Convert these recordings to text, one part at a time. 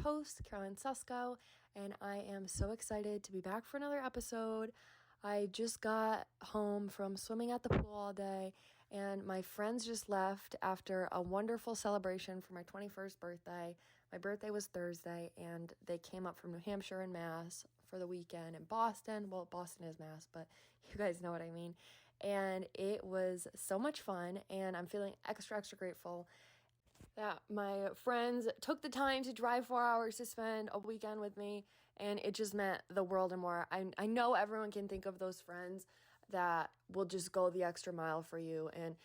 host, Caroline Susko, and I am so excited to be back for another episode. I just got home from swimming at the pool all day, and my friends just left after a wonderful celebration for my 21st birthday. My birthday was Thursday, and they came up from New Hampshire and Mass for the weekend in Boston. Well, Boston is Mass, but you guys know what I mean. And it was so much fun, and I'm feeling extra grateful that my friends took the time to drive 4 hours to spend a weekend with me, and it just meant the world and more. I know everyone can think of those friends that will just go the extra mile for you, and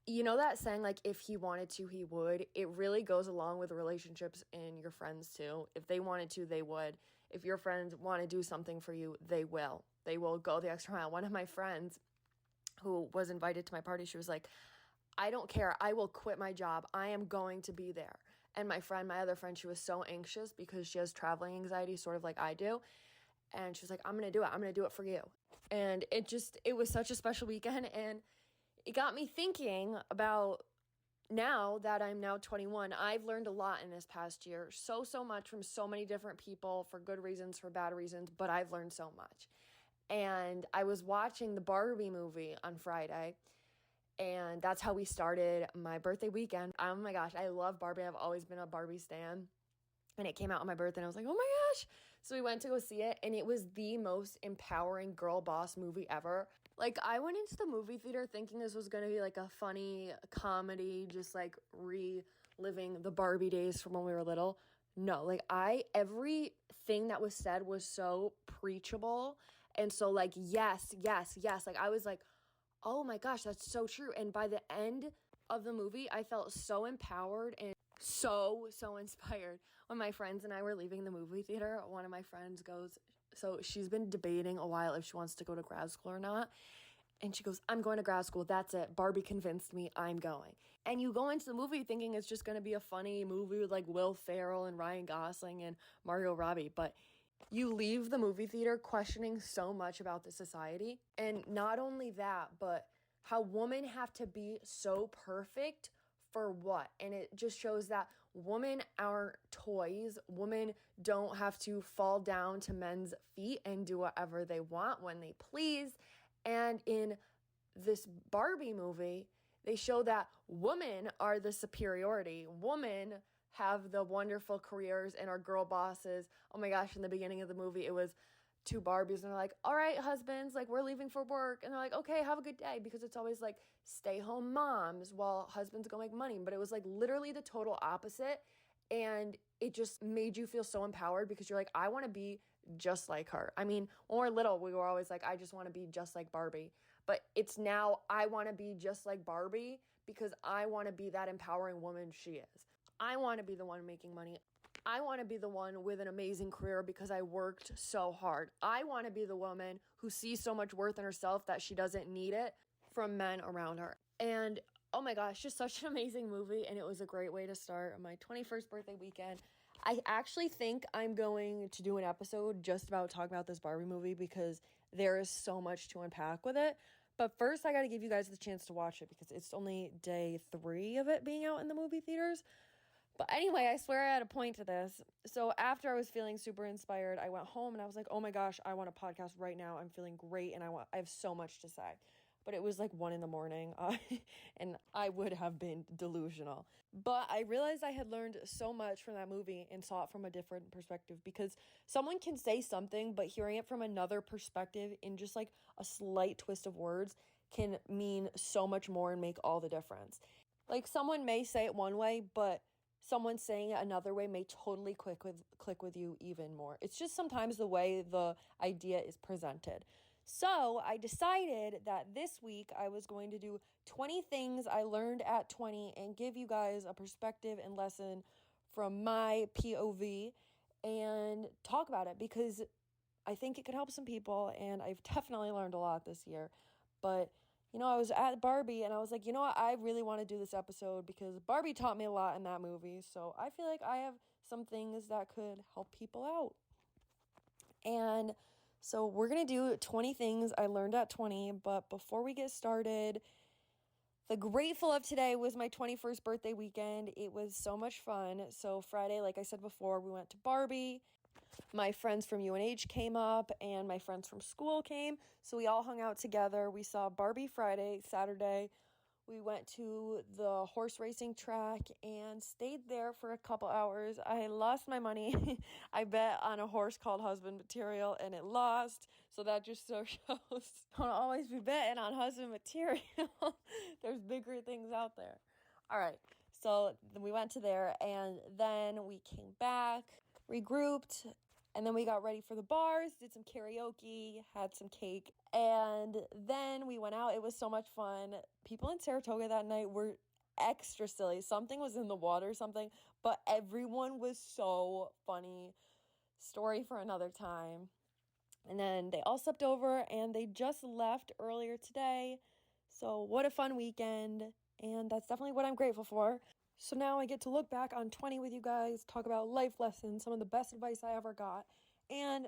you know that saying, like, if he wanted to, he would. It really goes along with relationships and your friends too. If they wanted to, they would. If your friends want to do something for you, they will. They will go the extra mile. One of my friends who was invited to my party, she was like, I don't care. I will quit my job. I am going to be there. And my other friend, she was so anxious because she has traveling anxiety, sort of like I do. And she was like, I'm going to do it. I'm going to do it for you. And it was such a special weekend. And it got me thinking about, now that I'm now 21, I've learned a lot in this past year. So much from so many different people, for good reasons, for bad reasons, but I've learned so much. And I was watching the Barbie movie on Friday, and that's how we started my birthday weekend. Oh my gosh, I love Barbie. I've always been a Barbie stan. And it came out on my birthday, and I was like, oh my gosh. So we went to go see it, and it was the most empowering girl boss movie ever. Like, I went into the movie theater thinking this was going to be like a funny comedy, just like reliving the Barbie days from when we were little. No, like everything that was said was so preachable. And so like, yes. Like I was like, oh my gosh, that's so true. And by the end of the movie, I felt so empowered and so inspired. When my friends and I were leaving the movie theater, one of my friends goes, so she's been debating a while if she wants to go to grad school or not. And she goes, I'm going to grad school. That's it. Barbie convinced me, I'm going. And you go into the movie thinking it's just going to be a funny movie with like Will Ferrell and Ryan Gosling and Margot Robbie. But you leave the movie theater questioning so much about the society. And not only that, but how women have to be so perfect for what? And it just shows that women aren't toys. Women don't have to fall down to men's feet and do whatever they want when they please. And in this Barbie movie, they show that women are the superiority. Women have the wonderful careers and are girl bosses. Oh my gosh, in the beginning of the movie, it was two Barbies, and they're like, all right, husbands, like, we're leaving for work. And they're like, okay, have a good day, because it's always like stay-home moms while husbands go make money. But it was like literally the total opposite. And it just made you feel so empowered, because you're like, I want to be just like her. I mean, when we're little, we were always like, I just want to be just like Barbie. But it's now, I want to be just like Barbie because I want to be that empowering woman she is. I want to be the one making money. I want to be the one with an amazing career because I worked so hard. I want to be the woman who sees so much worth in herself that she doesn't need it from men around her. And oh my gosh, just such an amazing movie. And it was a great way to start my 21st birthday weekend. I actually think I'm going to do an episode just about talking about this Barbie movie because there is so much to unpack with it. But first, I got to give you guys the chance to watch it because it's only day 3 of it being out in the movie theaters. But anyway, I swear I had a point to this. So after I was feeling super inspired, I went home and I was like, oh my gosh, I want a podcast right now. I'm feeling great and I have so much to say. But it was like 1 a.m. and I would have been delusional. But I realized I had learned so much from that movie and saw it from a different perspective, because someone can say something, but hearing it from another perspective in just like a slight twist of words can mean so much more and make all the difference. Like, someone may say it one way, but someone saying it another way may totally click with you even more. It's just sometimes the way the idea is presented. So I decided that this week I was going to do 20 things I learned at 20 and give you guys a perspective and lesson from my POV and talk about it, because I think it could help some people, and I've definitely learned a lot this year. But you know, I was at Barbie and I was like, you know what? I really want to do this episode because Barbie taught me a lot in that movie. So I feel like I have some things that could help people out. And so we're going to do 20 things I learned at 20. But before we get started, The grateful of today was my 21st birthday weekend. It was so much fun. So Friday, like I said before, we went to Barbie. My friends from UNH came up and my friends from school came. So we all hung out together. We saw Barbie Friday. Saturday, we went to the horse racing track and stayed there for a couple hours. I lost my money. I bet on a horse called Husband Material and it lost. So that just so shows don't always be betting on husband material. There's bigger things out there. All right. So we went to there and then we came back, regrouped, and then we got ready for the bars, did some karaoke, had some cake, and then we went out. It was so much fun. People in Saratoga that night were extra silly. Something was in the water or something, but everyone was so funny. Story for another time. And then they all slept over, and they just left earlier today. So what a fun weekend, and that's definitely what I'm grateful for. So now I get to look back on 20 with you guys, talk about life lessons, some of the best advice I ever got, and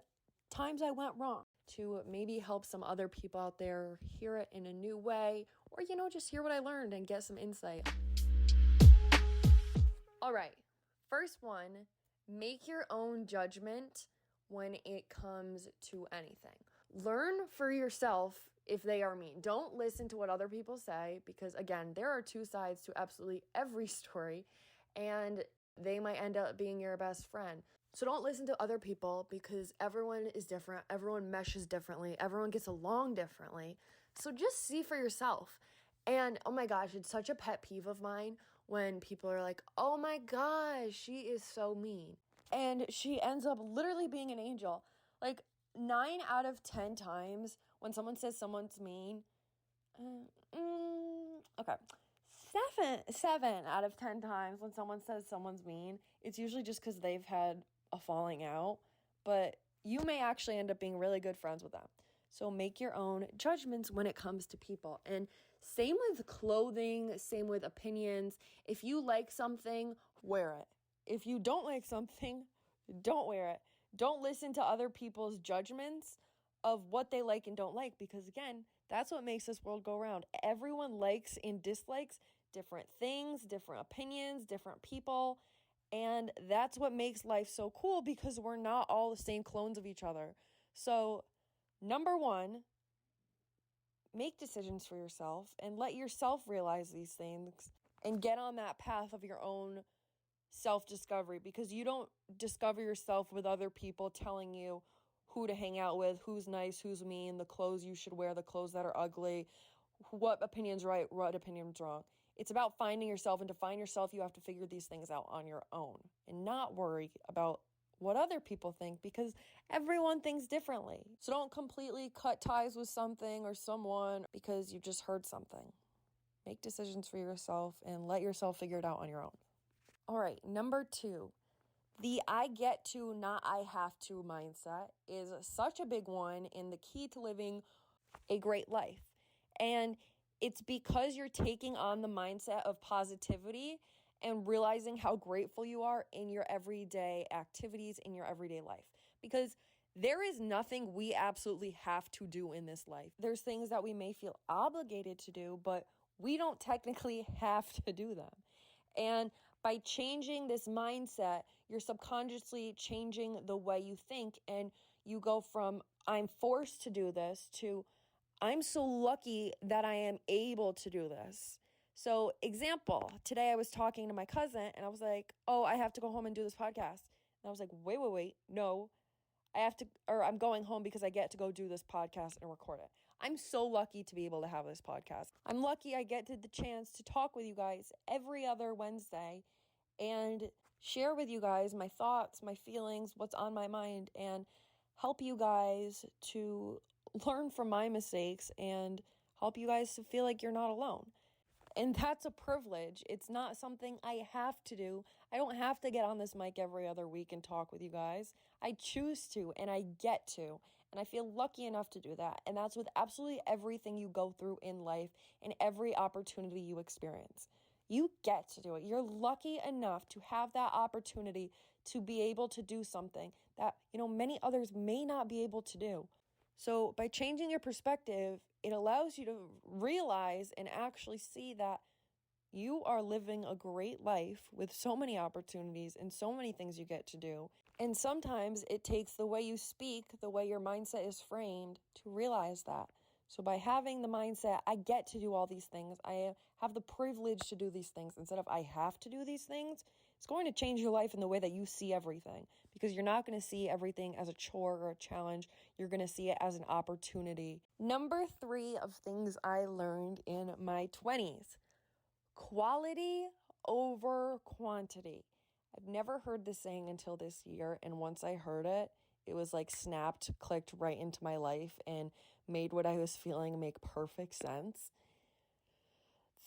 times I went wrong, to maybe help some other people out there hear it in a new way, or, just hear what I learned and get some insight. All right, first one, make your own judgment when it comes to anything. Learn for yourself if they are mean. Don't listen to what other people say because, again, there are two sides to absolutely every story, and they might end up being your best friend. So don't listen to other people because everyone is different. Everyone meshes differently. Everyone gets along differently. So just see for yourself. And oh my gosh, it's such a pet peeve of mine when people are like, oh my gosh, she is so mean. And she ends up literally being an angel. Like 9 out of 10 times when someone says someone's mean, okay. 7 out of 10 times when someone says someone's mean, it's usually just because they've had a falling out, but you may actually end up being really good friends with them. So make your own judgments when it comes to people. And same with clothing, same with opinions. If you like something, wear it. If you don't like something, don't wear it. Don't listen to other people's judgments of what they like and don't like, because again, that's what makes this world go round. Everyone likes and dislikes different things, different opinions, different people, and that's what makes life so cool because we're not all the same clones of each other. So, number one, make decisions for yourself and let yourself realize these things and get on that path of your own self-discovery, because you don't discover yourself with other people telling you who to hang out with, who's nice, who's mean, the clothes you should wear, the clothes that are ugly, what opinion's right, what opinion's wrong. It's about finding yourself, and to find yourself, you have to figure these things out on your own and not worry about what other people think, because everyone thinks differently. So don't completely cut ties with something or someone because you just heard something. Make decisions for yourself and let yourself figure it out on your own. All right, number 2, the I get to, not I have to mindset is such a big one in the key to living a great life. And it's because you're taking on the mindset of positivity and realizing how grateful you are in your everyday activities, in your everyday life. Because there is nothing we absolutely have to do in this life. There's things that we may feel obligated to do, but we don't technically have to do them. And by changing this mindset, you're subconsciously changing the way you think, and you go from I'm forced to do this to I'm so lucky that I am able to do this. So example, today I was talking to my cousin and I was like, oh, I have to go home and do this podcast. And I was like, wait, no, I'm going home because I get to go do this podcast and record it. I'm so lucky to be able to have this podcast. I'm lucky I get the chance to talk with you guys every other Wednesday and share with you guys my thoughts, my feelings, what's on my mind, and help you guys to learn from my mistakes and help you guys to feel like you're not alone. And that's a privilege. It's not something I have to do. I don't have to get on this mic every other week and talk with you guys. I choose to, and I get to, and I feel lucky enough to do that. And that's with absolutely everything you go through in life and every opportunity you experience. You get to do it. You're lucky enough to have that opportunity to be able to do something that, many others may not be able to do. So by changing your perspective, it allows you to realize and actually see that you are living a great life with so many opportunities and so many things you get to do. And sometimes it takes the way you speak, the way your mindset is framed, to realize that. So by having the mindset, I get to do all these things, I have the privilege to do these things, instead of I have to do these things, it's going to change your life in the way that you see everything. Because you're not going to see everything as a chore or a challenge. You're going to see it as an opportunity. Number 3 of things I learned in my 20s. Quality over quantity. I've never heard this saying until this year, and once I heard it, it was like snapped, clicked right into my life and made what I was feeling make perfect sense.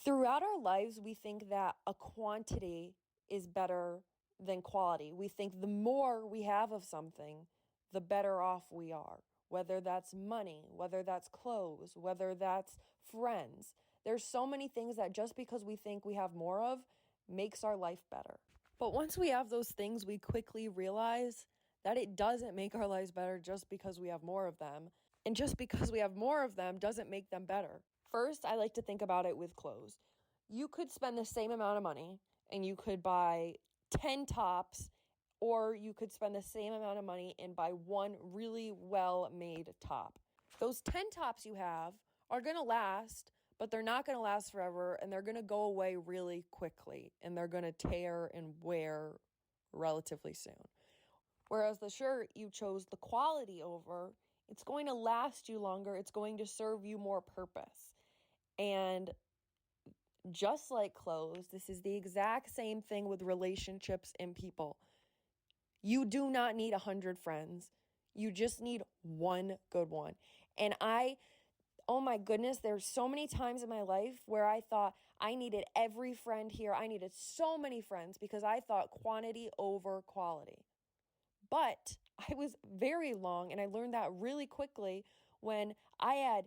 Throughout our lives, we think that a quantity is better than quality. We think the more we have of something, the better off we are. Whether that's money, whether that's clothes, whether that's friends. There's so many things that just because we think we have more of makes our life better. But once we have those things, we quickly realize that it doesn't make our lives better just because we have more of them. And just because we have more of them doesn't make them better. First, I like to think about it with clothes. You could spend the same amount of money and you could buy 10 tops, or you could spend the same amount of money and buy one really well-made top. Those 10 tops you have are going to last, but they're not going to last forever, and they're going to go away really quickly, and they're going to tear and wear relatively soon. Whereas the shirt you chose the quality over, it's going to last you longer. It's going to serve you more purpose. And just like clothes, this is the exact same thing with relationships and people. You do not need 100 friends. You just need one good one. And oh my goodness, there's so many times in my life where I thought I needed every friend here. I needed so many friends because I thought quantity over quality. But I was very long, and I learned that really quickly when I had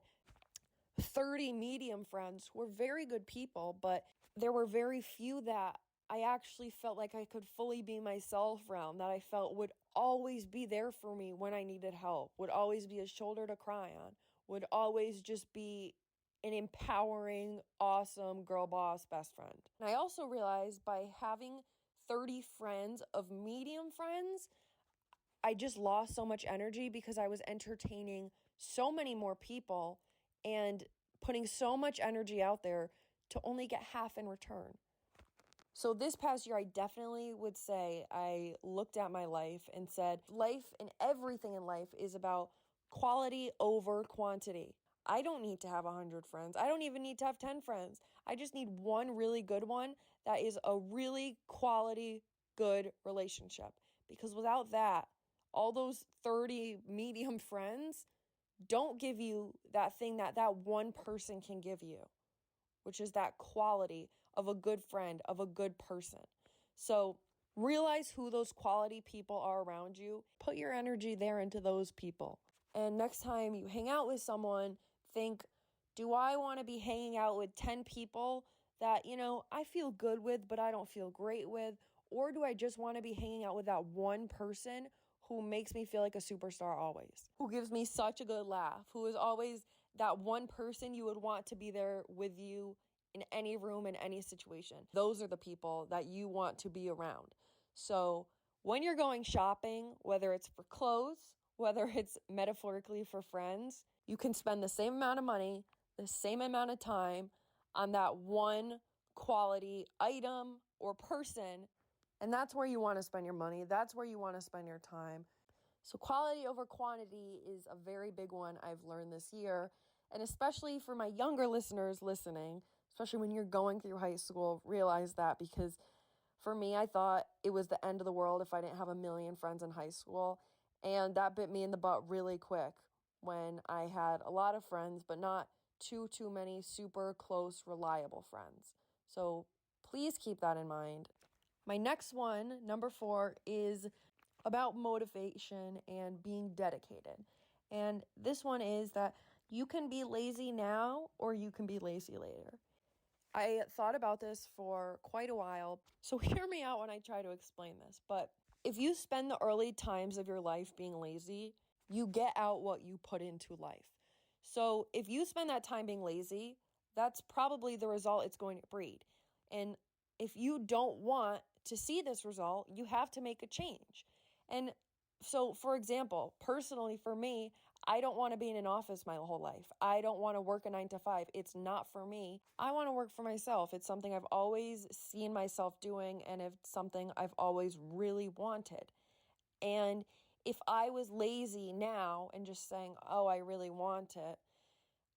30 medium friends who were very good people, but there were very few that I actually felt like I could fully be myself around, that I felt would always be there for me when I needed help, would always be a shoulder to cry on, would always just be an empowering, awesome girl boss best friend. And I also realized by having 30 friends of medium friends, I just lost so much energy because I was entertaining so many more people and putting so much energy out there to only get half in return. So this past year, I definitely would say I looked at my life and said, life and everything in life is about quality over quantity. I don't need to have 100 friends. I don't even need to have 10 friends. I just need one really good one that is a really quality, good relationship. Because without that, all those 30 medium friends don't give you that thing that one person can give you, which is that quality of a good friend, of a good person. So realize who those quality people are around you. Put your energy there into those people. And next time you hang out with someone, think, do I want to be hanging out with 10 people that, I feel good with, but I don't feel great with? Or do I just want to be hanging out with that one person who makes me feel like a superstar always, who gives me such a good laugh, who is always that one person you would want to be there with you in any room, in any situation? Those are the people that you want to be around. So when you're going shopping, whether it's for clothes, whether it's metaphorically for friends, you can spend the same amount of money, the same amount of time on that one quality item or person. And that's where you want to spend your money. That's where you want to spend your time. So quality over quantity is a very big one I've learned this year. And especially for my younger listeners listening, especially when you're going through high school, realize that, because for me, I thought it was the end of the world if I didn't have a million friends in high school. And that bit me in the butt really quick when I had a lot of friends, but not too many super close, reliable friends. So please keep that in mind. My next one, number 4, is about motivation and being dedicated. And this one is that you can be lazy now or you can be lazy later. I thought about this for quite a while, so hear me out when I try to explain this. But if you spend the early times of your life being lazy, You get out what you put into life. So if you spend that time being lazy, that's probably the result it's going to breed. And if you don't want to see this result, you have to make a change. And so, for example, personally for me, I don't want to be in an office my whole life. I don't want to work a 9 to 5. It's not for me. I want to work for myself. It's something I've always seen myself doing, and it's something I've always really wanted. And if I was lazy now and just saying, oh, I really want it,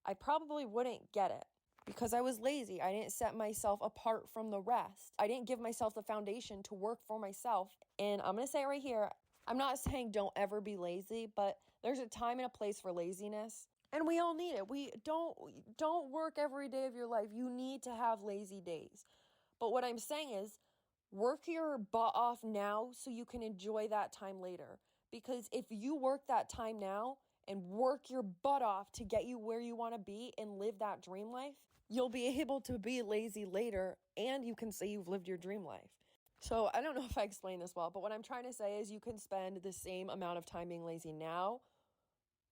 I probably wouldn't get it because I was lazy. I didn't set myself apart from the rest. I didn't give myself the foundation to work for myself. And I'm going to say it right here, I'm not saying don't ever be lazy, but there's a time and a place for laziness. And we all need it. We don't work every day of your life. You need to have lazy days. But what I'm saying is work your butt off now so you can enjoy that time later. Because if you work that time now and work your butt off to get you where you want to be and live that dream life, you'll be able to be lazy later and you can say you've lived your dream life. So I don't know if I explained this well, but what I'm trying to say is you can spend the same amount of time being lazy now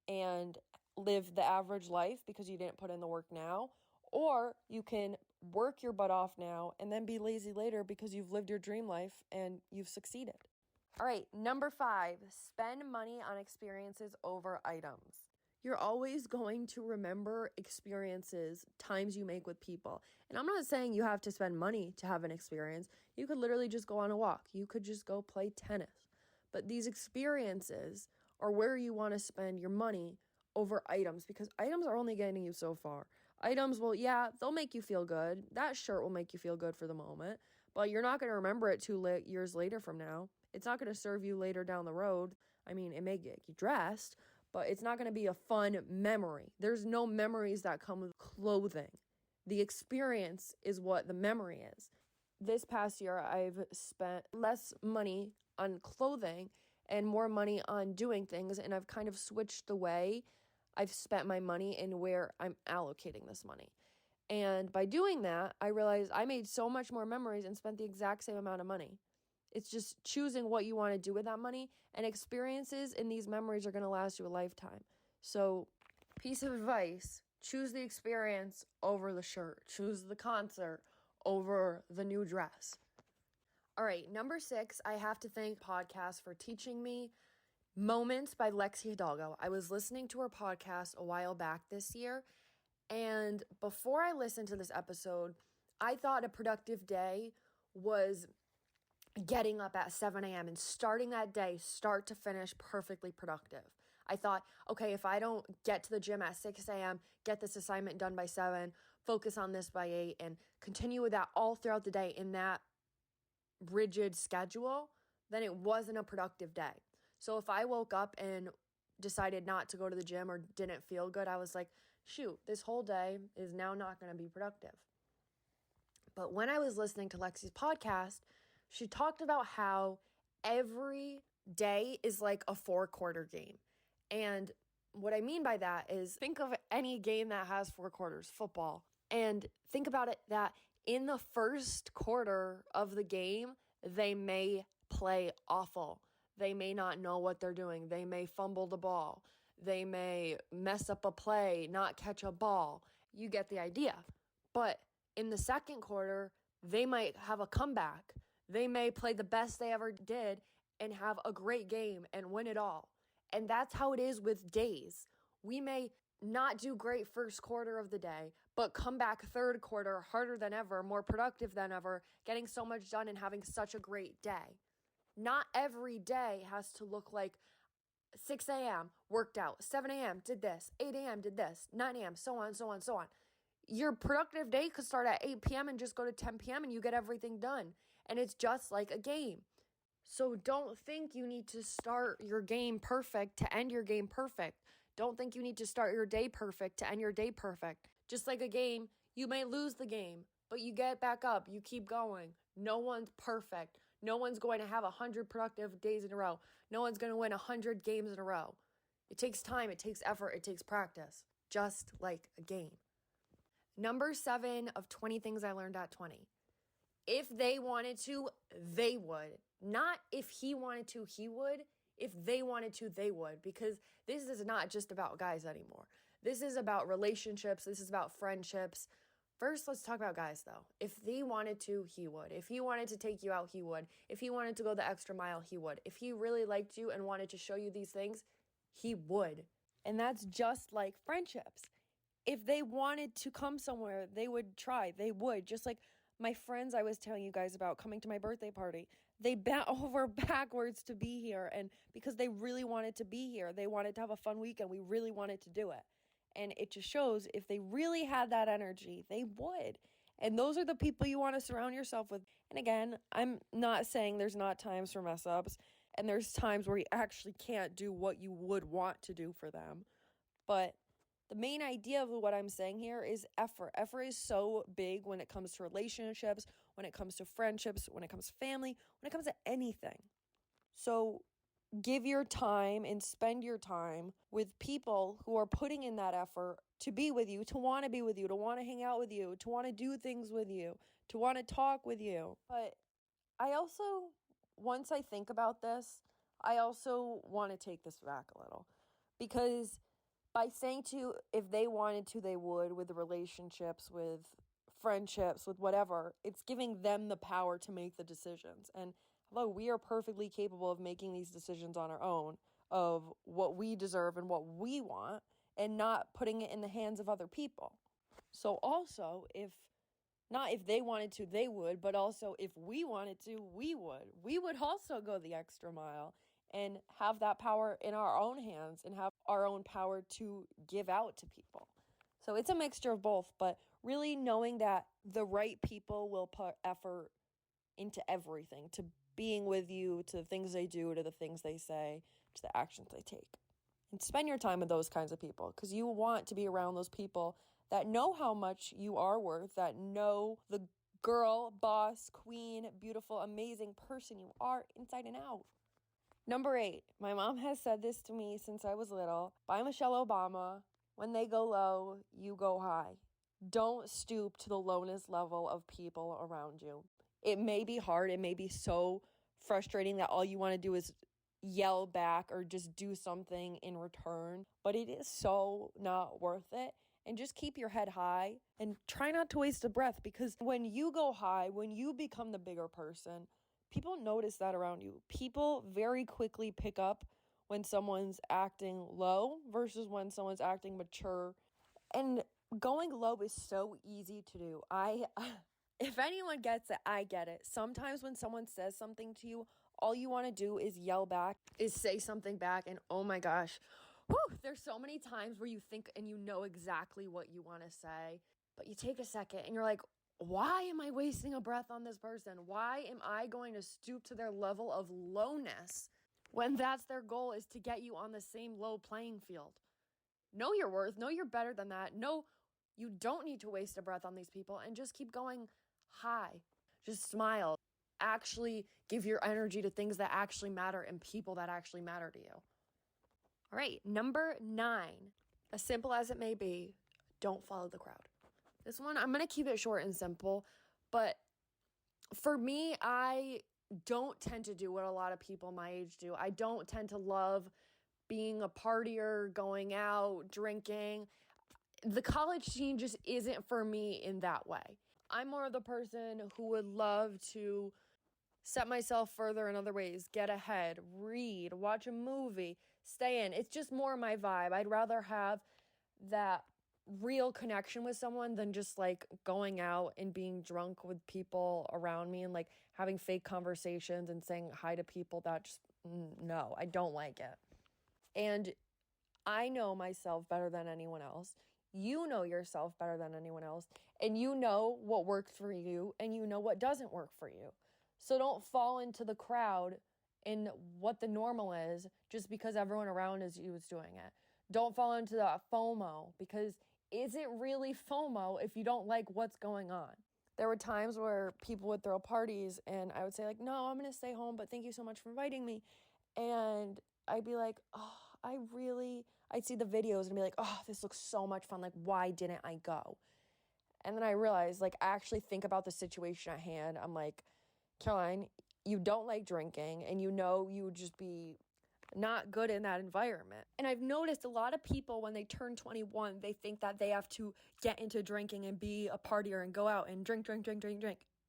and live the average life because you didn't put in the work now, or you can work your butt off now and then be lazy later because you've lived your dream life and you've succeeded. All right, number 5, spend money on experiences over items. You're always going to remember experiences, times you make with people. And I'm not saying you have to spend money to have an experience. You could literally just go on a walk. You could just go play tennis. But these experiences are where you want to spend your money over items because items are only getting you so far. Items will, they'll make you feel good. That shirt will make you feel good for the moment, but you're not going to remember it years later from now. It's not going to serve you later down the road. I mean, it may get you dressed, but it's not going to be a fun memory. There's no memories that come with clothing. The experience is what the memory is. This past year, I've spent less money on clothing and more money on doing things, and I've kind of switched the way I've spent my money and where I'm allocating this money. And by doing that, I realized I made so much more memories and spent the exact same amount of money. It's just choosing what you want to do with that money, and experiences in these memories are going to last you a lifetime. So, piece of advice, choose the experience over the shirt. Choose the concert over the new dress. All right, number 6, I have to thank podcasts for teaching me. Moments by Lexi Hidalgo. I was listening to her podcast a while back this year, and before I listened to this episode, I thought a productive day was getting up at 7 a.m. and starting that day, start to finish, perfectly productive. I thought, okay, if I don't get to the gym at 6 a.m., get this assignment done by 7, focus on this by 8, and continue with that all throughout the day in that rigid schedule, then it wasn't a productive day. So if I woke up and decided not to go to the gym or didn't feel good, I was like, shoot, this whole day is now not going to be productive. But when I was listening to Lexi's podcast, she talked about how every day is like a 4-quarter game. And what I mean by that is think of any game that has 4 quarters, football, and think about it that in the first quarter of the game, they may play awful. They may not know what they're doing. They may fumble the ball. They may mess up a play, not catch a ball. You get the idea. But in the second quarter, they might have a comeback. They may play the best they ever did and have a great game and win it all. And that's how it is with days. We may not do great first quarter of the day, but come back third quarter harder than ever, more productive than ever, getting so much done and having such a great day. Not every day has to look like 6 a.m. worked out, 7 a.m. did this, 8 a.m. did this, 9 a.m., so on, so on, so on. Your productive day could start at 8 p.m. and just go to 10 p.m. and you get everything done. And it's just like a game. So don't think you need to start your game perfect to end your game perfect. Don't think you need to start your day perfect to end your day perfect. Just like a game, you may lose the game, but you get back up, you keep going. No one's perfect. No one's going to have 100 productive days in a row. No one's going to win 100 games in a row. It takes time, it takes effort, it takes practice, just like a game. Number 7 of 20 things I learned at 20. If they wanted to, they would. Not if he wanted to, he would. If they wanted to, they would, because this is not just about guys anymore. This is about relationships. This is about friendships. First, let's talk about guys, though. If he wanted to, he would. If he wanted to take you out, he would. If he wanted to go the extra mile, he would. If he really liked you and wanted to show you these things, he would. And that's just like friendships. If they wanted to come somewhere, they would try. They would. Just like my friends I was telling you guys about coming to my birthday party. They bent over backwards to be here. And because they really wanted to be here, they wanted to have a fun weekend. We really wanted to do it. And it just shows if they really had that energy, they would. And those are the people you want to surround yourself with. And again, I'm not saying there's not times for mess ups. And there's times where you actually can't do what you would want to do for them. But the main idea of what I'm saying here is effort. Effort is so big when it comes to relationships, when it comes to friendships, when it comes to family, when it comes to anything. So give your time and spend your time with people who are putting in that effort to be with you, to want to be with you, to want to hang out with you, to want to do things with you, to want to talk with you. But I also, once I think about this, I also want to take this back a little, because by saying to you, if they wanted to, they would, with the relationships, with friendships, with whatever, it's giving them the power to make the decisions. And hello, we are perfectly capable of making these decisions on our own, of what we deserve and what we want, and not putting it in the hands of other people. So also, if they wanted to, they would, but also if we wanted to, we would. We would also go the extra mile and have that power in our own hands and have our own power to give out to people. So it's a mixture of both, but really knowing that the right people will put effort into everything, to being with you, to the things they do, to the things they say, to the actions they take. And spend your time with those kinds of people, because you want to be around those people that know how much you are worth, that know the girl, boss, queen, beautiful, amazing person you are inside and out. Number 8, my mom has said this to me since I was little. By Michelle Obama, when they go low, you go high. Don't stoop to the lowness level of people around you. It may be hard. It may be so frustrating that all you want to do is yell back or just do something in return. But it is so not worth it. And just keep your head high and try not to waste a breath, because when you go high, when you become the bigger person, people notice that around you. People very quickly pick up when someone's acting low versus when someone's acting mature. And going low is so easy to do. If anyone gets it, I get it. Sometimes when someone says something to you, all you want to do is yell back, is say something back, and oh my gosh, there's so many times where you think and you know exactly what you want to say, but you take a second and you're like, why am I wasting a breath on this person? Why am I going to stoop to their level of lowness when that's their goal, is to get you on the same low playing field? Know your worth. Know you're better than that. Know you don't need to waste a breath on these people, and just keep going high. Just smile. Actually give your energy to things that actually matter and people that actually matter to you. All right, number 9, as simple as it may be, don't follow the crowd. This one, I'm going to keep it short and simple, but for me, I don't tend to do what a lot of people my age do. I don't tend to love being a partier, going out, drinking. The college scene just isn't for me in that way. I'm more of the person who would love to set myself further in other ways, get ahead, read, watch a movie, stay in. It's just more my vibe. I'd rather have that real connection with someone than just like going out and being drunk with people around me and like having fake conversations and saying hi to people. That just, no, I don't like it. And I know myself better than anyone else. You know yourself better than anyone else. And you know what works for you and you know what doesn't work for you. So don't fall into the crowd in what the normal is just because everyone around you is doing it. Don't fall into the FOMO, because is it really FOMO if you don't like what's going on? There were times where people would throw parties and I would say like, no, I'm going to stay home, but thank you so much for inviting me. And I'd be like, I'd see the videos and be like, oh, this looks so much fun. Like, why didn't I go? And then I realized, like, I actually think about the situation at hand. I'm like, Caroline, you don't like drinking and you know you would just be not good in that environment. And I've noticed a lot of people, when they turn 21, they think that they have to get into drinking and be a partier and go out and drink.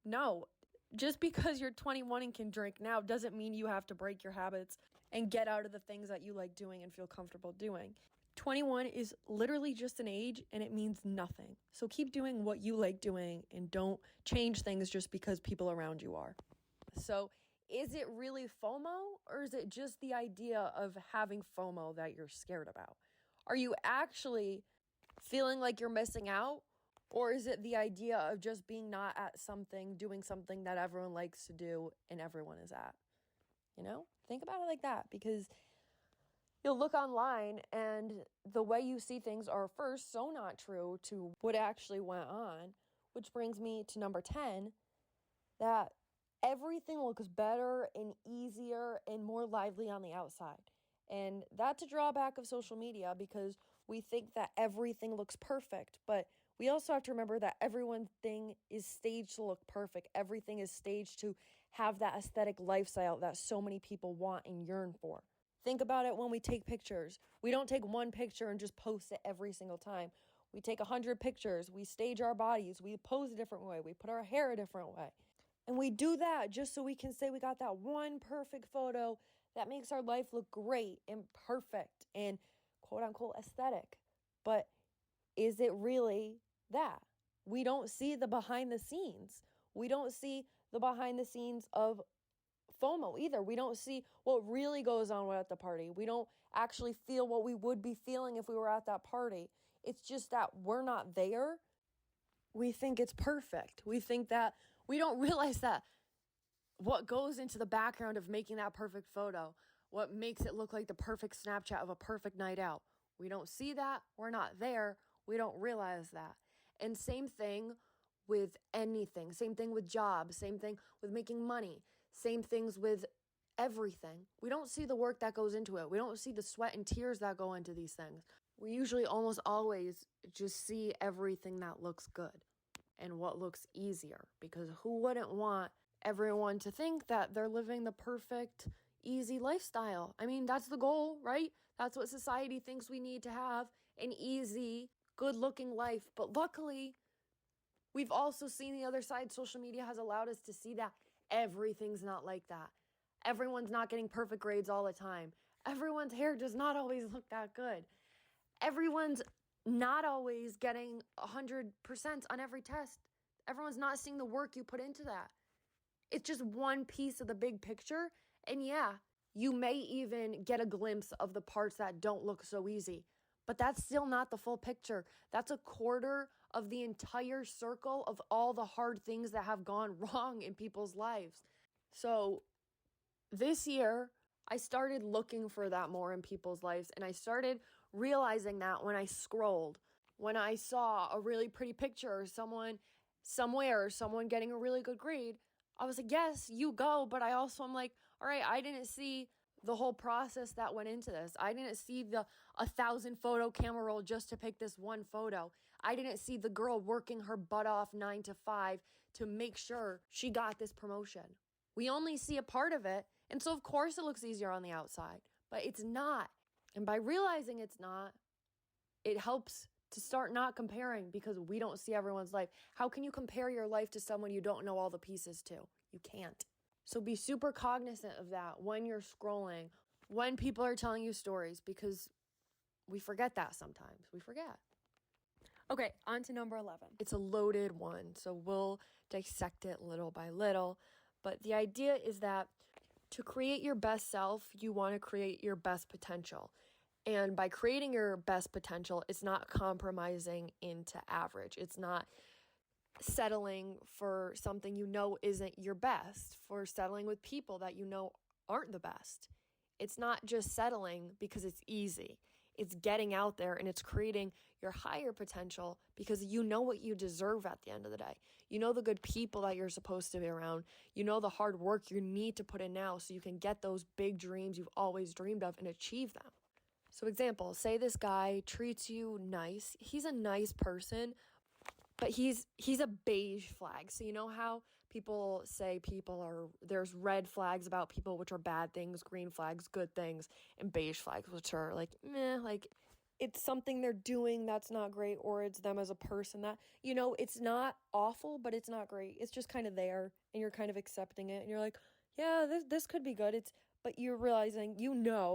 No, just because you're 21 and can drink now doesn't mean you have to break your habits and get out of the things that you like doing and feel comfortable doing. 21 is literally just an age, and it means nothing. So keep doing what you like doing and don't change things just because people around you are. So is it really FOMO, or is it just the idea of having FOMO that you're scared about? Are you actually feeling like you're missing out, or is it the idea of just being not at something, doing something that everyone likes to do and everyone is at? Think about it like that, because you'll look online and the way you see things are first so not true to what actually went on, which brings me to number 10, that everything looks better and easier and more lively on the outside. And that's a drawback of social media, because we think that everything looks perfect, but we also have to remember that everything is staged to look perfect. Everything is staged to have that aesthetic lifestyle that so many people want and yearn for. Think about it when we take pictures. We don't take one picture and just post it every single time. We take 100 pictures. We stage our bodies. We pose a different way. We put our hair a different way. And we do that just so we can say we got that one perfect photo that makes our life look great and perfect and quote unquote aesthetic. But is it really that? We don't see the behind the scenes. We don't see the behind the scenes of FOMO either. We don't see what really goes on at the party. We don't actually feel what we would be feeling if we were at that party. It's just that we're not there. We think it's perfect. We think that we don't realize that what goes into the background of making that perfect photo, what makes it look like the perfect Snapchat of a perfect night out. We don't see that. We're not there. We don't realize that. And same thing with anything. Same thing with jobs. Same thing with making money. Same things with everything. We don't see the work that goes into it. We don't see the sweat and tears that go into these things. We usually almost always just see everything that looks good and what looks easier, because who wouldn't want everyone to think that they're living the perfect, easy lifestyle? I mean, that's the goal, right? That's what society thinks we need to have, an easy, good-looking life. But luckily, we've also seen the other side. Social media has allowed us to see that everything's not like that. Everyone's not getting perfect grades all the time. Everyone's hair does not always look that good. Everyone's not always getting 100% on every test. Everyone's not seeing the work you put into that. It's just one piece of the big picture. And yeah, you may even get a glimpse of the parts that don't look so easy. But that's still not the full picture. That's a quarter of the entire circle of all the hard things that have gone wrong in people's lives. So this year, I started looking for that more in people's lives. And I started realizing that when I scrolled, when I saw a really pretty picture or someone somewhere, someone getting a really good grade, I was like, yes, you go. But I also am like, all right, I didn't see the whole process that went into this. I didn't see the 1,000 photo camera roll just to pick this one photo. I didn't see the girl working her butt off 9 to 5 to make sure she got this promotion. We only see a part of it. And so of course it looks easier on the outside, but it's not. And by realizing it's not, it helps to start not comparing, because we don't see everyone's life. How can you compare your life to someone you don't know all the pieces to? You can't. So be super cognizant of that when you're scrolling, when people are telling you stories, because we forget that sometimes. We forget. Okay, on to number 11. It's a loaded one, so we'll dissect it little by little. But the idea is that to create your best self, you want to create your best potential. And by creating your best potential, it's not compromising into average. It's not settling for something you know isn't your best, for settling with people that you know aren't the best. It's not just settling because it's easy. It's getting out there and it's creating your higher potential, because you know what you deserve at the end of the day. You know the good people that you're supposed to be around. You know the hard work you need to put in now so you can get those big dreams you've always dreamed of and achieve them. So example, say this guy treats you nice. He's a nice person, but he's a beige flag. So you know how People say there's red flags about people, which are bad things, green flags, good things, and beige flags, which are like, meh, like it's something they're doing that's not great, or it's them as a person that, it's not awful, but it's not great. It's just kind of there, and you're kind of accepting it, and you're like, yeah, this could be good. But you're realizing,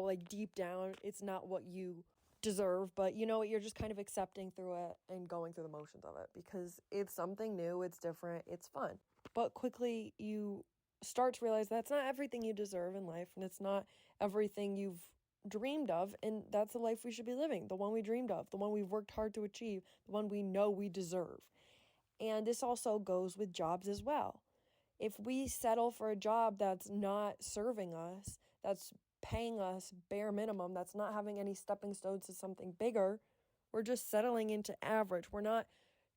like deep down, it's not what you deserve, but you're just kind of accepting through it and going through the motions of it because it's something new, it's different, it's fun. But quickly you start to realize that's not everything you deserve in life, and it's not everything you've dreamed of, and that's the life we should be living, the one we dreamed of, the one we've worked hard to achieve, the one we know we deserve. And this also goes with jobs as well. If we settle for a job that's not serving us, that's paying us bare minimum, that's not having any stepping stones to something bigger, we're just settling into average. We're not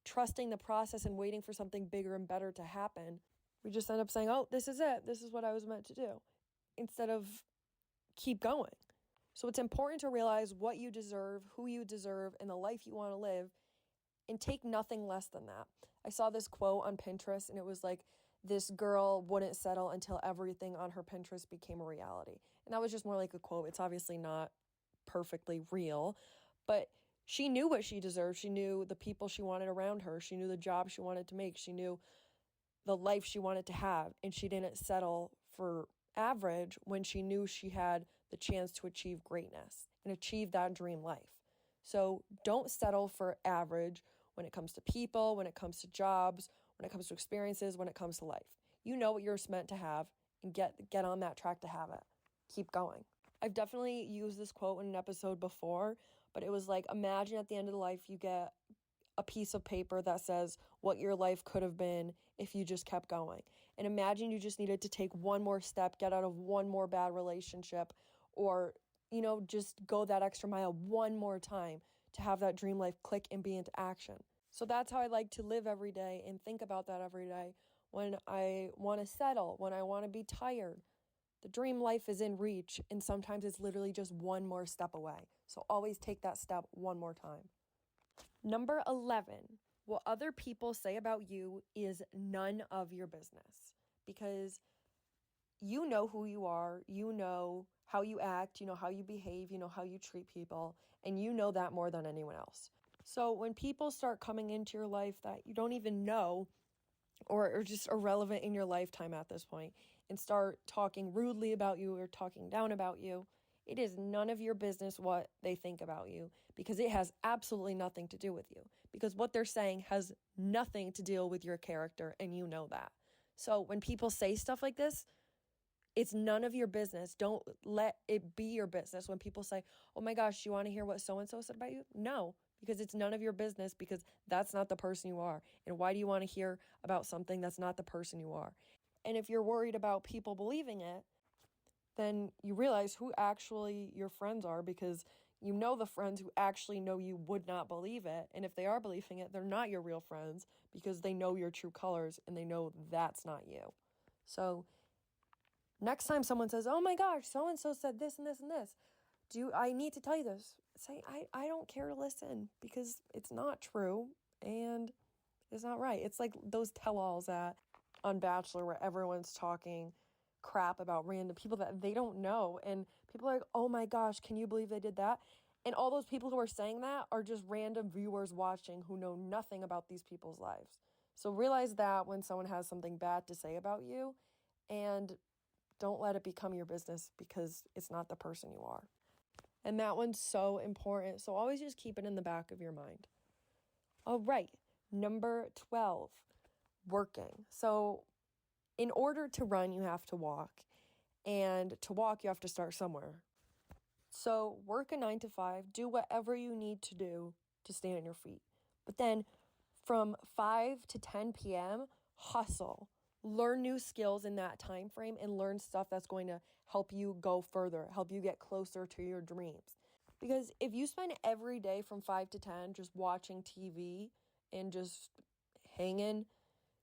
trusting the process and waiting for something bigger and better to happen. We just end up saying, oh, this is it. This is what I was meant to do, instead of keep going. So it's important to realize what you deserve, who you deserve, and the life you want to live, and take nothing less than that. I saw this quote on Pinterest, and it was like, this girl wouldn't settle until everything on her Pinterest became a reality. And that was just more like a quote. It's obviously not perfectly real, but she knew what she deserved. She knew the people she wanted around her. She knew the job she wanted to make. She knew the life she wanted to have. And she didn't settle for average when she knew she had the chance to achieve greatness and achieve that dream life. So don't settle for average when it comes to people, when it comes to jobs, when it comes to experiences, when it comes to life. You know what you're meant to have, and get on that track to have it. Keep going. I've definitely used this quote in an episode before, but it was like, imagine at the end of the life you get a piece of paper that says what your life could have been if you just kept going. And imagine you just needed to take one more step, get out of one more bad relationship, or, just go that extra mile one more time to have that dream life click and be into action. So that's how I like to live every day and think about that every day. When I want to settle, when I want to be tired, the dream life is in reach, and sometimes it's literally just one more step away. So always take that step one more time. Number 11, what other people say about you is none of your business, because you know who you are, you know how you act, you know how you behave, you know how you treat people, and you know that more than anyone else. So when people start coming into your life that you don't even know, or are just irrelevant in your lifetime at this point, and start talking rudely about you or talking down about you, it is none of your business what they think about you, because it has absolutely nothing to do with you, because what they're saying has nothing to deal with your character, and you know that. So when people say stuff like this, it's none of your business. Don't let it be your business. When people say, oh my gosh, you want to hear what so-and-so said about you? No, because it's none of your business, because that's not the person you are. And why do you want to hear about something that's not the person you are? And if you're worried about people believing it, then you realize who actually your friends are, because you know the friends who actually know you would not believe it. And if they are believing it, they're not your real friends, because they know your true colors and they know that's not you. So next time someone says, oh my gosh, so-and-so said this and this and this, I need to tell you this? Say, I don't care to listen, because it's not true and it's not right. It's like those tell-alls on Bachelor where everyone's talking crap about random people that they don't know. And people are like, oh my gosh, can you believe they did that? And all those people who are saying that are just random viewers watching who know nothing about these people's lives. So realize that when someone has something bad to say about you, and don't let it become your business, because it's not the person you are. And that one's so important. So always just keep it in the back of your mind. All right. Number 12, working. So in order to run, you have to walk. And to walk, you have to start somewhere. So work a 9 to 5, do whatever you need to do to stand on your feet. But then from 5 to 10 p.m., hustle. Learn new skills in that time frame, and learn stuff that's going to help you go further, help you get closer to your dreams. Because if you spend every day from 5 to 10 just watching TV and just hanging,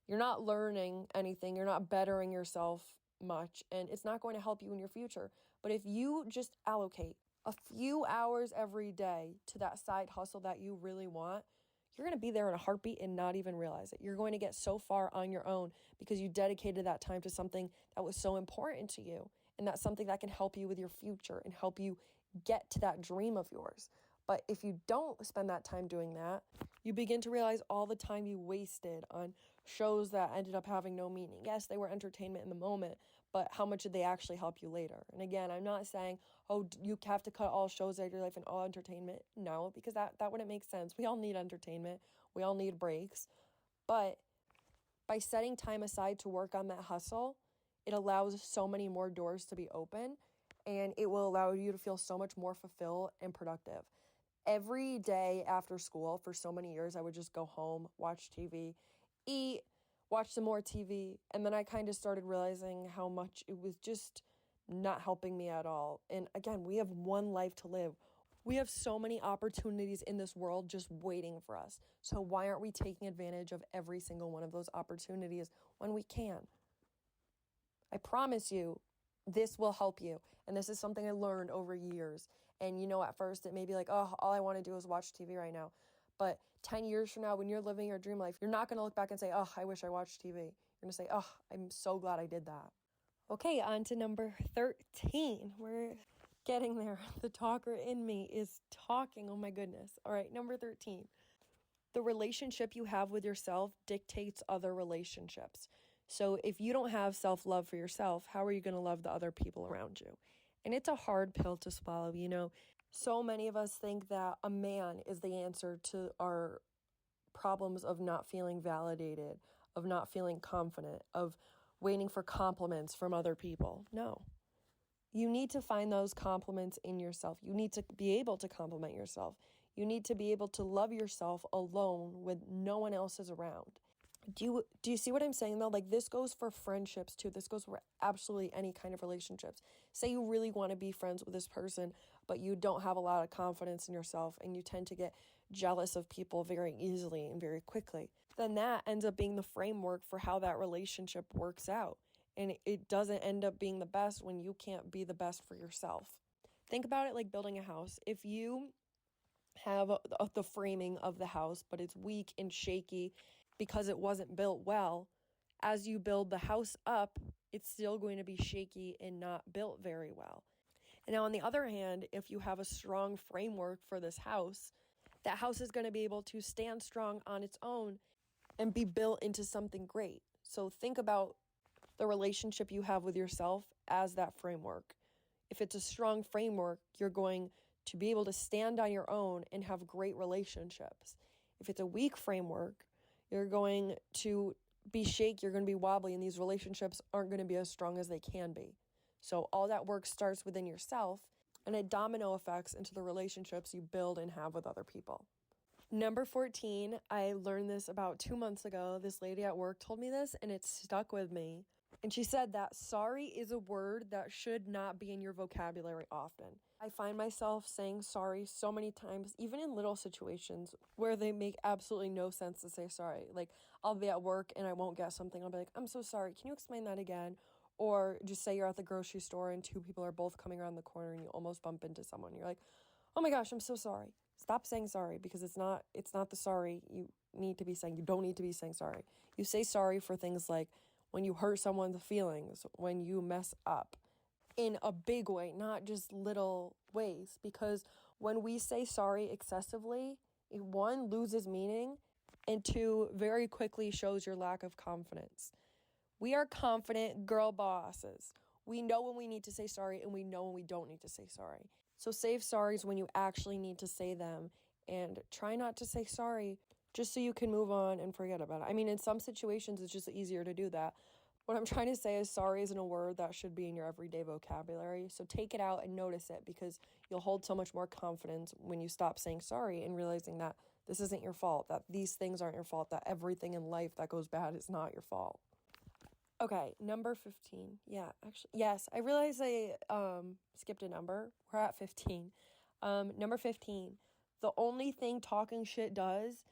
you're not learning anything, you're not bettering yourself much, and it's not going to help you in your future. But if you just allocate a few hours every day to that side hustle that you really want, you're going to be there in a heartbeat and not even realize it. You're going to get so far on your own because you dedicated that time to something that was so important to you. And that's something that can help you with your future and help you get to that dream of yours. But if you don't spend that time doing that, you begin to realize all the time you wasted on shows that ended up having no meaning. Yes, they were entertainment in the moment, but how much did they actually help you later? And again, I'm not saying, oh, you have to cut all shows out of your life and all entertainment. No, because that wouldn't make sense. We all need entertainment. We all need breaks. But by setting time aside to work on that hustle, it allows so many more doors to be open, and it will allow you to feel so much more fulfilled and productive. Every day after school for so many years, I would just go home, watch TV, eat, watch some more TV. And then I kind of started realizing how much it was just not helping me at all. And again, we have one life to live. We have so many opportunities in this world just waiting for us. So why aren't we taking advantage of every single one of those opportunities when we can? I promise you, this will help you. And this is something I learned over years. And at first it may be like, oh, all I want to do is watch TV right now. But 10 years from now, when you're living your dream life, you're not going to look back and say, oh, I wish I watched TV. You're going to say, oh, I'm so glad I did that. Okay, on to number 13. We're getting there. The talker in me is talking. Oh my goodness. All right, number 13. The relationship you have with yourself dictates other relationships. So if you don't have self-love for yourself, how are you going to love the other people around you? And it's a hard pill to swallow, So many of us think that a man is the answer to our problems of not feeling validated, of not feeling confident, of waiting for compliments from other people. No. You need to find those compliments in yourself. You need to be able to compliment yourself. You need to be able to love yourself alone when no one else is around. Do you see what I'm saying though? Like, this goes for friendships too. This goes for absolutely any kind of relationships. Say you really want to be friends with this person, but you don't have a lot of confidence in yourself and you tend to get jealous of people very easily and very quickly. Then that ends up being the framework for how that relationship works out. And it doesn't end up being the best when you can't be the best for yourself. Think about it like building a house. If you have the framing of the house, but it's weak and shaky because it wasn't built well, as you build the house up, it's still going to be shaky and not built very well. And now on the other hand, if you have a strong framework for this house, that house is going to be able to stand strong on its own and be built into something great. So think about the relationship you have with yourself as that framework. If it's a strong framework, you're going to be able to stand on your own and have great relationships. If it's a weak framework, you're going to be shaky, you're going to be wobbly, and these relationships aren't going to be as strong as they can be. So all that work starts within yourself, and it domino effects into the relationships you build and have with other people. Number 14, I learned this about 2 months ago. This lady at work told me this, and it stuck with me. And she said that sorry is a word that should not be in your vocabulary often. I find myself saying sorry so many times, even in little situations where they make absolutely no sense to say sorry. Like, I'll be at work and I won't get something. I'll be like, I'm so sorry. Can you explain that again? Or just say you're at the grocery store and two people are both coming around the corner and you almost bump into someone. You're like, oh my gosh, I'm so sorry. Stop saying sorry, because it's not the sorry you need to be saying. You don't need to be saying sorry. You say sorry for things like when you hurt someone's feelings, when you mess up in a big way, not just little ways. Because when we say sorry excessively, it, one, loses meaning, and two, very quickly shows your lack of confidence. We are confident girl bosses. We know when we need to say sorry and we know when we don't need to say sorry. So save sorries when you actually need to say them, and try not to say sorry just so you can move on and forget about it. I mean, in some situations, it's just easier to do that. What I'm trying to say is sorry isn't a word that should be in your everyday vocabulary. So take it out and notice it, because you'll hold so much more confidence when you stop saying sorry and realizing that this isn't your fault, that these things aren't your fault, that everything in life that goes bad is not your fault. Okay, number 15. Yeah, actually, yes, I realized I skipped a number. We're at 15. Number 15. The only thing talking shit does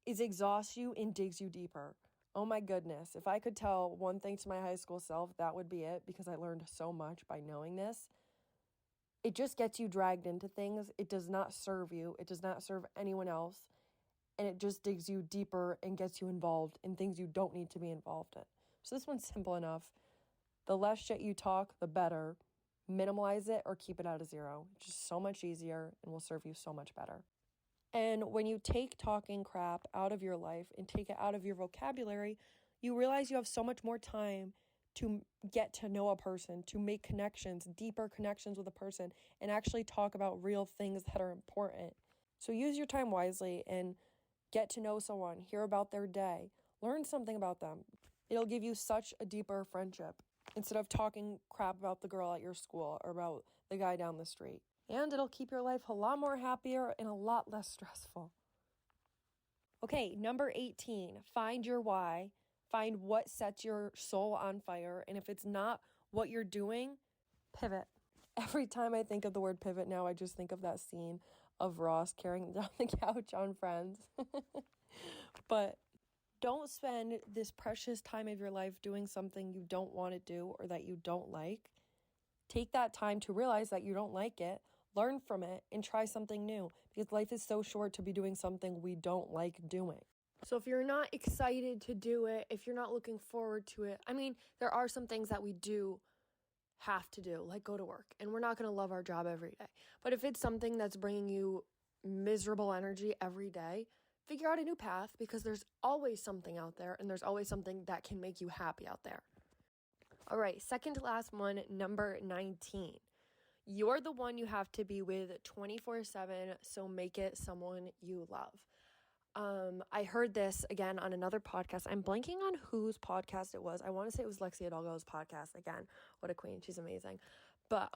is exhaust you and digs you deeper. Oh my goodness. If I could tell one thing to my high school self, that would be it, because I learned so much by knowing this. It just gets you dragged into things. It does not serve you. It does not serve anyone else. and it just digs you deeper and gets you involved in things you don't need to be involved in. So this one's simple enough. The less shit you talk, the better. Minimize it or keep it at a 0. It's just so much easier and will serve you so much better. And when you take talking crap out of your life and take it out of your vocabulary, you realize you have so much more time to get to know a person, to make connections, deeper connections with a person, and actually talk about real things that are important. So use your time wisely and get to know someone, hear about their day, learn something about them. It'll give you such a deeper friendship instead of talking crap about the girl at your school or about the guy down the street. And it'll keep your life a lot more happier and a lot less stressful. Okay, number 18, find your why. Find what sets your soul on fire. And if it's not what you're doing, pivot. Every time I think of the word pivot now, I just think of that scene of Ross carrying down the couch on Friends. But don't spend this precious time of your life doing something you don't want to do or that you don't like. Take that time to realize that you don't like it, learn from it, and try something new, because life is so short to be doing something we don't like doing. So if you're not excited to do it, if you're not looking forward to it, I mean, there are some things that we do have to do, like go to work, and we're not going to love our job every day. But if it's something that's bringing you miserable energy every day, figure out a new path, because there's always something out there, and there's always something that can make you happy out there. All right, second to last one, number 19. You're the one you have to be with 24/7, so make it someone you love. I heard this again on another podcast. I'm blanking on whose podcast it was. I want to say it was Lexi Hidalgo's podcast again. What a queen. She's amazing. But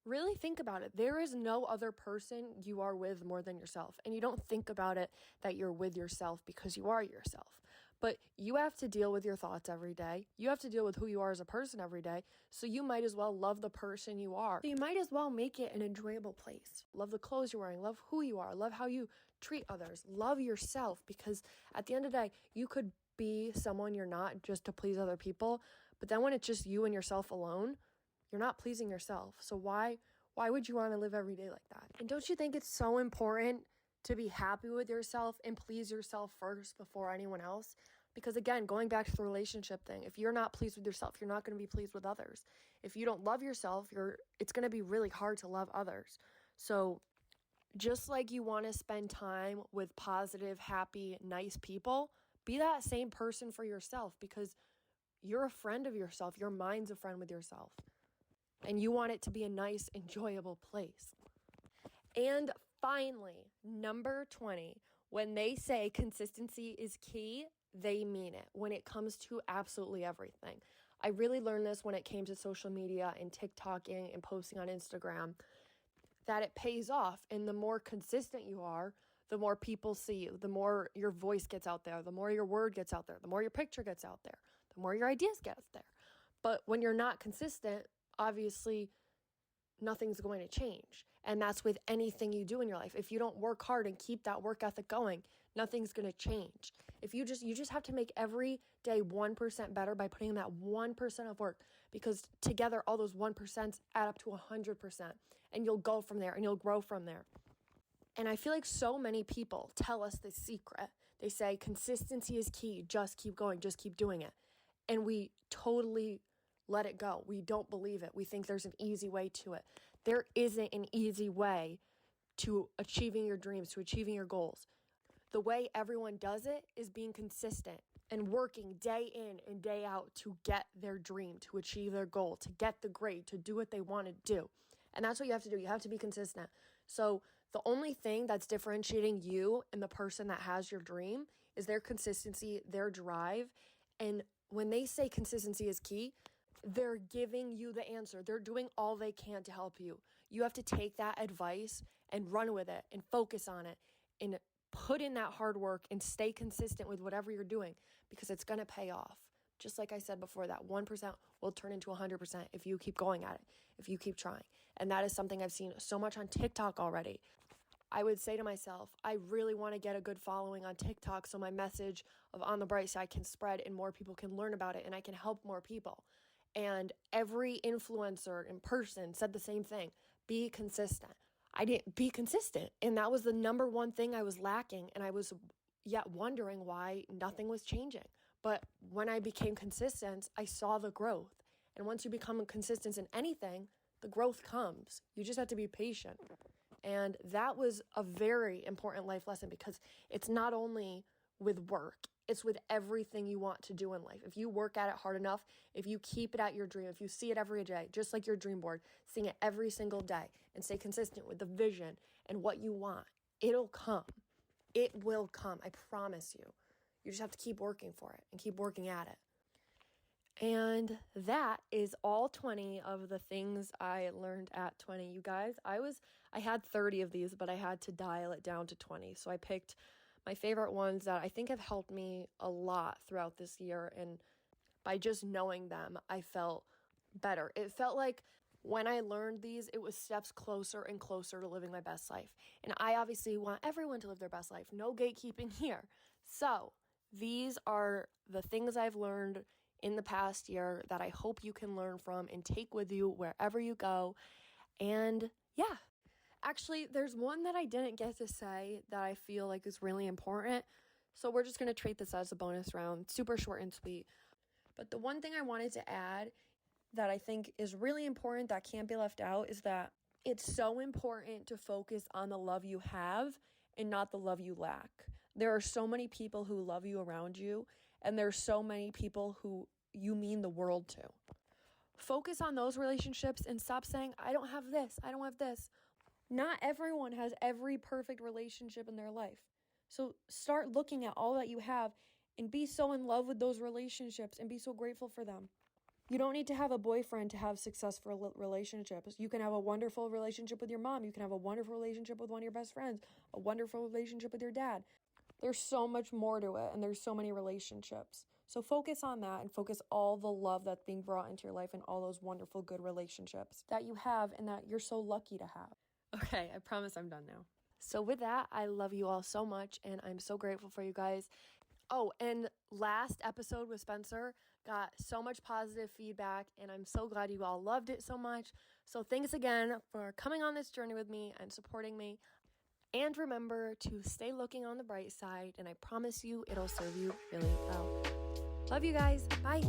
really think about it. There is no other person you are with more than yourself. And you don't think about it that you're with yourself because you are yourself. But you have to deal with your thoughts every day. You have to deal with who you are as a person every day. So you might as well love the person you are. So you might as well make it an enjoyable place. Love the clothes you're wearing. Love who you are. Love how you treat others. Love yourself. Because at the end of the day, you could be someone you're not just to please other people. But then when it's just you and yourself alone, you're not pleasing yourself. So why would you want to live every day like that? And don't you think it's so important to be happy with yourself and please yourself first before anyone else? Because again, going back to the relationship thing, if you're not pleased with yourself, you're not going to be pleased with others. If you don't love yourself, it's going to be really hard to love others. So just like you want to spend time with positive, happy, nice people, be that same person for yourself, because you're a friend of yourself. Your mind's a friend with yourself. And you want it to be a nice, enjoyable place. And finally, number 20, when they say consistency is key, they mean it when it comes to absolutely everything. I really learned this when it came to social media and TikToking and posting on Instagram, that it pays off. And the more consistent you are, the more people see you, the more your voice gets out there, the more your word gets out there, the more your picture gets out there, the more your ideas get out there. But when you're not consistent, obviously nothing's going to change. And that's with anything you do in your life. If you don't work hard and keep that work ethic going, nothing's going to change. If you just have to make every day 1% better by putting in that 1% of work, because together all those 1% add up to 100%, and you'll go from there and you'll grow from there. And I feel like so many people tell us this secret. They say consistency is key. Just keep going. Just keep doing it. And we totally let it go. We don't believe it. We think there's an easy way to it. There isn't an easy way to achieving your dreams, to achieving your goals. The way everyone does it is being consistent and working day in and day out to get their dream, to achieve their goal, to get the grade, to do what they want to do. And that's what you have to do. You have to be consistent. So the only thing that's differentiating you and the person that has your dream is their consistency, their drive. And when they say consistency is key, they're giving you the answer. They're doing all they can to help you. You have to take that advice and run with it and focus on it and put in that hard work and stay consistent with whatever you're doing, because it's going to pay off. Just like I said before, that 1% will turn into 100% if you keep going at it, if you keep trying. And that is something I've seen so much on TikTok already. I would say to myself, I really want to get a good following on TikTok so my message of On the Bright Side can spread and more people can learn about it and I can help more people. And every influencer in person said the same thing. Be consistent. I didn't be consistent. And that was the number one thing I was lacking. And I was yet wondering why nothing was changing. But when I became consistent, I saw the growth. And once you become consistent in anything, the growth comes. You just have to be patient. And that was a very important life lesson, because it's not only with work, it's with everything you want to do in life. If you work at it hard enough, if you keep it at your dream, if you see it every day, just like your dream board, seeing it every single day and stay consistent with the vision and what you want, it'll come. It will come. I promise you. You just have to keep working for it and keep working at it. And that is all 20 of the things I learned at 20. You guys, I had 30 of these, but I had to dial it down to 20. So I picked my favorite ones that I think have helped me a lot throughout this year. And by just knowing them, I felt better. It felt like when I learned these, it was steps closer and closer to living my best life. And I obviously want everyone to live their best life. No gatekeeping here. So these are the things I've learned in the past year that I hope you can learn from and take with you wherever you go. And yeah, actually, there's one that I didn't get to say that I feel like is really important. So we're just going to treat this as a bonus round, super short and sweet. But the one thing I wanted to add that I think is really important that can't be left out is that it's so important to focus on the love you have and not the love you lack. There are so many people who love you around you, and there's so many people who you mean the world to. Focus on those relationships and stop saying, I don't have this, I don't have this. Not everyone has every perfect relationship in their life. So start looking at all that you have and be so in love with those relationships and be so grateful for them. You don't need to have a boyfriend to have successful relationships. You can have a wonderful relationship with your mom. You can have a wonderful relationship with one of your best friends, a wonderful relationship with your dad. There's so much more to it, and there's so many relationships. So focus on that and focus all the love that's being brought into your life and all those wonderful, good relationships that you have and that you're so lucky to have. Okay, I promise I'm done now. So with that, I love you all so much, and I'm so grateful for you guys. Oh, and last episode with Spencer got so much positive feedback, and I'm so glad you all loved it so much. So thanks again for coming on this journey with me and supporting me. And remember to stay looking on the bright side, and I promise you it'll serve you really well. Love you guys. Bye.